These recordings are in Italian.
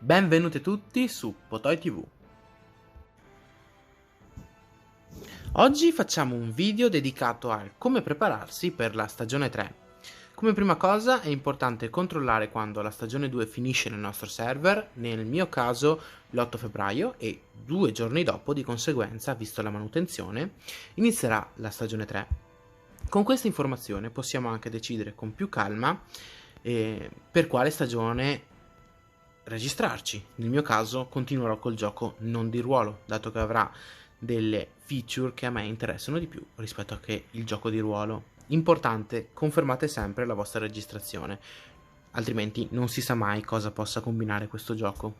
Benvenuti tutti su Potoi TV. Oggi facciamo un video dedicato a come prepararsi per la stagione 3. Come prima cosa è importante controllare quando la stagione 2 finisce nel nostro server, nel mio caso l'8 febbraio e 2 giorni dopo, di conseguenza, visto la manutenzione, inizierà la stagione 3. Con questa informazione possiamo anche decidere con più calma per quale stagione registrarci. Nel mio caso continuerò col gioco non di ruolo, dato che avrà delle feature che a me interessano di più rispetto a che il gioco di ruolo. Importante, confermate sempre la vostra registrazione, altrimenti non si sa mai cosa possa combinare questo gioco.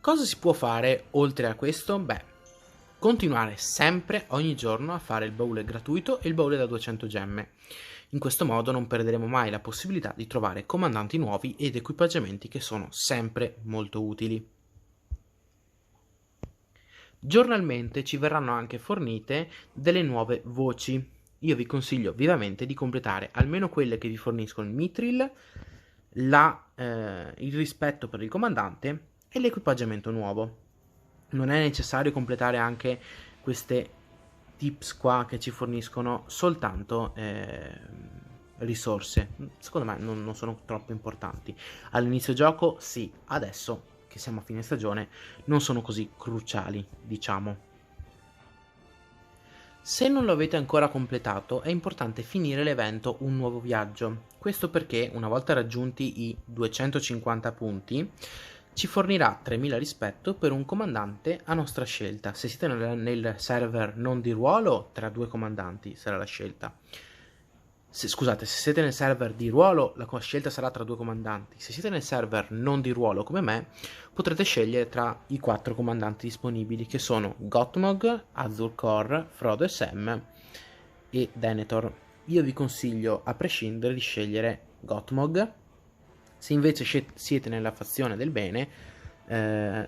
Cosa si può fare oltre a questo? Beh, continuare sempre ogni giorno a fare il baule gratuito e il baule da 200 gemme. In questo modo non perderemo mai la possibilità di trovare comandanti nuovi ed equipaggiamenti che sono sempre molto utili. Giornalmente ci verranno anche fornite delle nuove voci. Io vi consiglio vivamente di completare almeno quelle che vi forniscono il Mithril, il rispetto per il comandante e l'equipaggiamento nuovo. Non è necessario completare anche queste tips qua che ci forniscono soltanto risorse. Secondo me non sono troppo importanti. All'inizio gioco sì, adesso che siamo a fine stagione non sono così cruciali, diciamo. Se non lo avete ancora completato è importante finire l'evento Un Nuovo Viaggio. Questo perché una volta raggiunti i 250 punti ci fornirà 3000 rispetto per un comandante a nostra scelta. Se siete nel server non di ruolo, tra due comandanti sarà la scelta. Se siete nel server di ruolo, la scelta sarà tra due comandanti. Se siete nel server non di ruolo come me, potrete scegliere tra i 4 comandanti disponibili, che sono Gottmog, Azur-Kor, Frodo e Sam e Denethor. Io vi consiglio a prescindere di scegliere Gottmog. Se invece siete nella fazione del bene,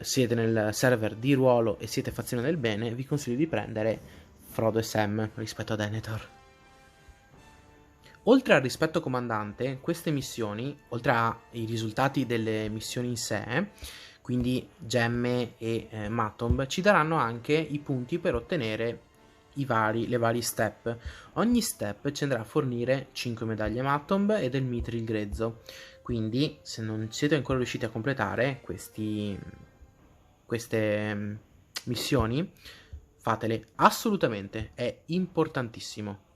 siete nel server di ruolo e siete fazione del bene, vi consiglio di prendere Frodo e Sam rispetto a Denethor. Oltre al rispetto comandante, queste missioni, oltre ai risultati delle missioni in sé, quindi gemme e Matomb, ci daranno anche i punti per ottenere le varie step. Ogni step ci andrà a fornire 5 medaglie Matomb e del Mithril grezzo. Quindi, se non siete ancora riusciti a completare queste missioni, fatele assolutamente, è importantissimo.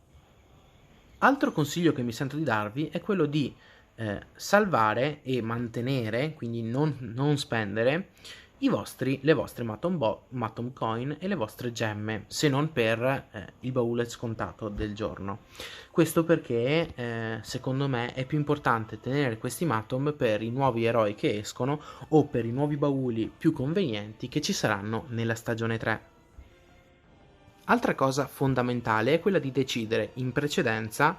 Altro consiglio che mi sento di darvi è quello di salvare e mantenere, quindi non spendere, le vostre Matom Coin e le vostre gemme, se non per il baule scontato del giorno. Questo perché secondo me è più importante tenere questi Matom per i nuovi eroi che escono o per i nuovi bauli più convenienti che ci saranno nella stagione 3. Altra cosa fondamentale è quella di decidere in precedenza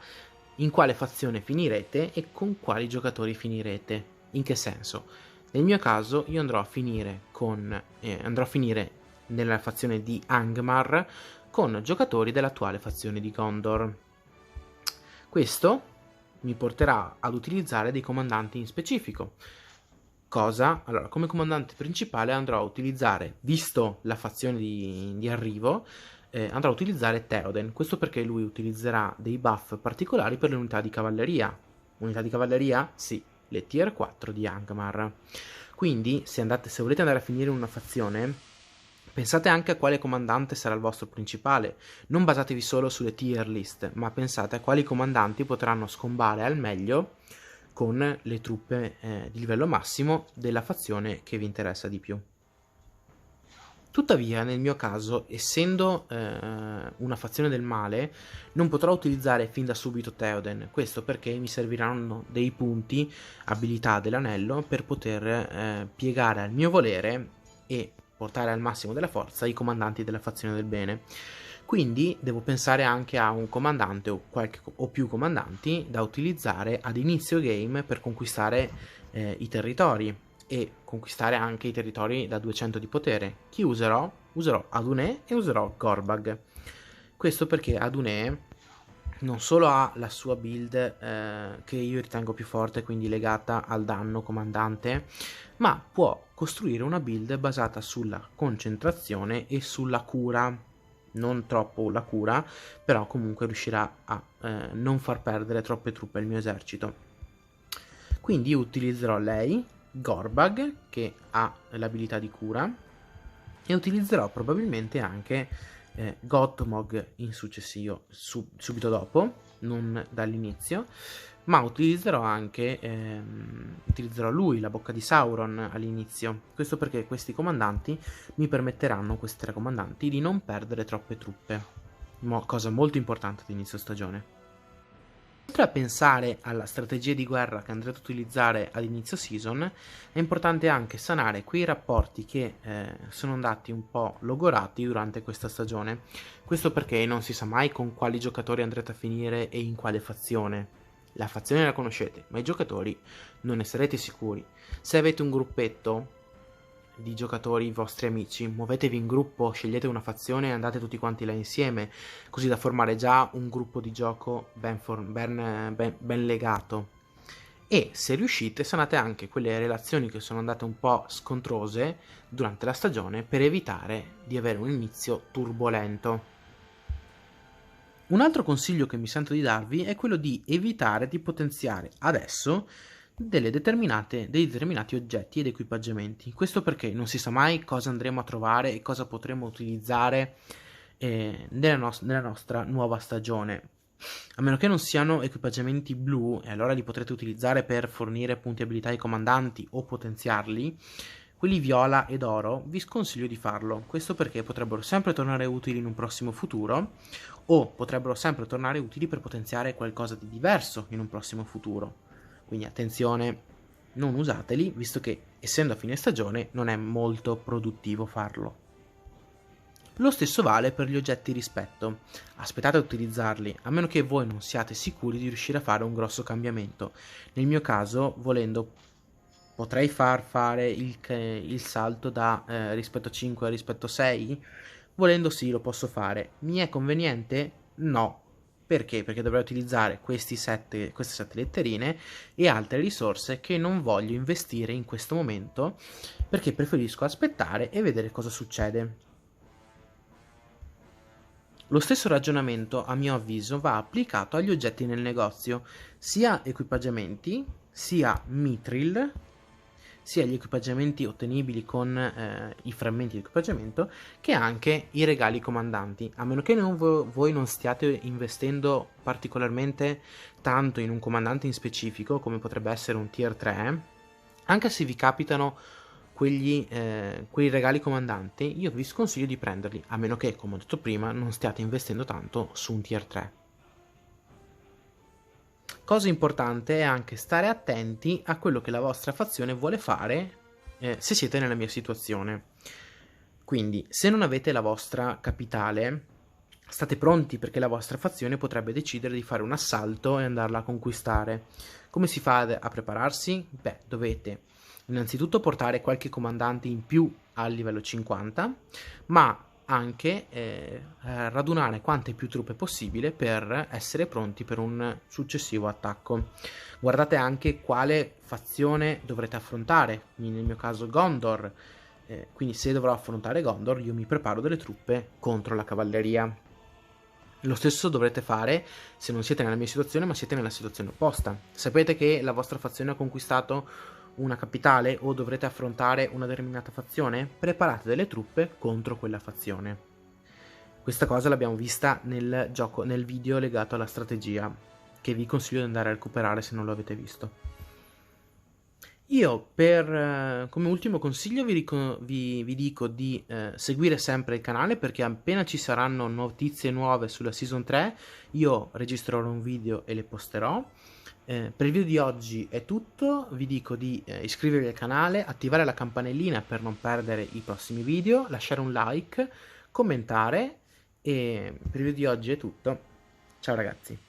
in quale fazione finirete e con quali giocatori finirete. In che senso? Nel mio caso io andrò a finire nella fazione di Angmar con giocatori dell'attuale fazione di Gondor. Questo mi porterà ad utilizzare dei comandanti in specifico. Allora, come comandante principale andrò a utilizzare, visto la fazione di arrivo, andrò a utilizzare Theoden. Questo perché lui utilizzerà dei buff particolari per le unità di cavalleria. Unità di cavalleria? Sì, le tier 4 di Angmar. Quindi, se volete andare a finire in una fazione, pensate anche a quale comandante sarà il vostro principale. Non basatevi solo sulle tier list, ma pensate a quali comandanti potranno scombare al meglio con le truppe di livello massimo della fazione che vi interessa di più. Tuttavia, nel mio caso, essendo una fazione del male, non potrò utilizzare fin da subito Theoden. Questo perché mi serviranno dei punti abilità dell'anello per poter piegare al mio volere e portare al massimo della forza i comandanti della fazione del bene. Quindi devo pensare anche a un comandante o più comandanti da utilizzare ad inizio game per conquistare i territori e conquistare anche i territori da 200 di potere. Chi userò? Userò Adunè e userò Gorbag. Questo perché Adunè non solo ha la sua build che io ritengo più forte, quindi legata al danno comandante, ma può costruire una build basata sulla concentrazione e sulla cura. Non troppo la cura, però comunque riuscirà a non far perdere troppe truppe al mio esercito. Quindi io utilizzerò lei, Gorbag, che ha l'abilità di cura, e utilizzerò probabilmente anche Gottmog in successivo, subito dopo, non dall'inizio, ma utilizzerò anche utilizzerò lui, la bocca di Sauron, all'inizio. Questo perché questi comandanti mi permetteranno, questi 3 comandanti, di non perdere troppe truppe, cosa molto importante ad inizio stagione. Oltre a pensare alla strategia di guerra che andrete ad utilizzare ad inizio season, è importante anche sanare quei rapporti che sono andati un po' logorati durante questa stagione. Questo perché non si sa mai con quali giocatori andrete a finire e in quale fazione. La fazione la conoscete, ma i giocatori non ne sarete sicuri. Se avete un gruppetto di giocatori, vostri amici, muovetevi in gruppo, scegliete una fazione e andate tutti quanti là insieme, così da formare già un gruppo di gioco ben legato. E se riuscite, sanate anche quelle relazioni che sono andate un po' scontrose durante la stagione per evitare di avere un inizio turbolento. Un altro consiglio che mi sento di darvi è quello di evitare di potenziare adesso dei determinati oggetti ed equipaggiamenti. Questo perché non si sa mai cosa andremo a trovare e cosa potremo utilizzare nella nostra nuova stagione. A meno che non siano equipaggiamenti blu, e allora li potrete utilizzare per fornire punti abilità ai comandanti o potenziarli. Quelli viola ed oro vi sconsiglio di farlo. Questo perché potrebbero sempre tornare utili in un prossimo futuro, o potrebbero sempre tornare utili per potenziare qualcosa di diverso in un prossimo futuro. Quindi attenzione, non usateli, visto che essendo a fine stagione non è molto produttivo farlo. Lo stesso vale per gli oggetti rispetto. Aspettate ad utilizzarli, a meno che voi non siate sicuri di riuscire a fare un grosso cambiamento. Nel mio caso, volendo, potrei fare il salto da rispetto 5 a rispetto 6. Volendo sì, lo posso fare. Mi è conveniente? No. Perché? Perché dovrei utilizzare queste 7 letterine e altre risorse che non voglio investire in questo momento, perché preferisco aspettare e vedere cosa succede. Lo stesso ragionamento, a mio avviso, va applicato agli oggetti nel negozio, sia equipaggiamenti, sia mithril, sia gli equipaggiamenti ottenibili con i frammenti di equipaggiamento, che anche i regali comandanti. A meno che voi non stiate investendo particolarmente tanto in un comandante in specifico, come potrebbe essere un tier 3, anche se vi capitano quei regali comandanti, io vi sconsiglio di prenderli, a meno che, come ho detto prima, non stiate investendo tanto su un tier 3. Cosa importante è anche stare attenti a quello che la vostra fazione vuole fare se siete nella mia situazione. Quindi, se non avete la vostra capitale, state pronti perché la vostra fazione potrebbe decidere di fare un assalto e andarla a conquistare. Come si fa a prepararsi? Beh, dovete innanzitutto portare qualche comandante in più al livello 50, ma anche radunare quante più truppe possibile per essere pronti per un successivo attacco. Guardate anche quale fazione dovrete affrontare, nel mio caso Gondor, quindi se dovrò affrontare Gondor io mi preparo delle truppe contro la cavalleria. Lo stesso dovrete fare se non siete nella mia situazione ma siete nella situazione opposta. Sapete che la vostra fazione ha conquistato una capitale o dovrete affrontare una determinata fazione? Preparate delle truppe contro quella fazione. Questa cosa l'abbiamo vista nel video legato alla strategia, che vi consiglio di andare a recuperare se non lo avete visto. Io come ultimo consiglio vi dico di seguire sempre il canale, perché appena ci saranno notizie nuove sulla Season 3 io registrerò un video e le posterò. Per il video di oggi è tutto, vi dico di iscrivervi al canale, attivare la campanellina per non perdere i prossimi video, lasciare un like, commentare, e per il video di oggi è tutto. Ciao ragazzi!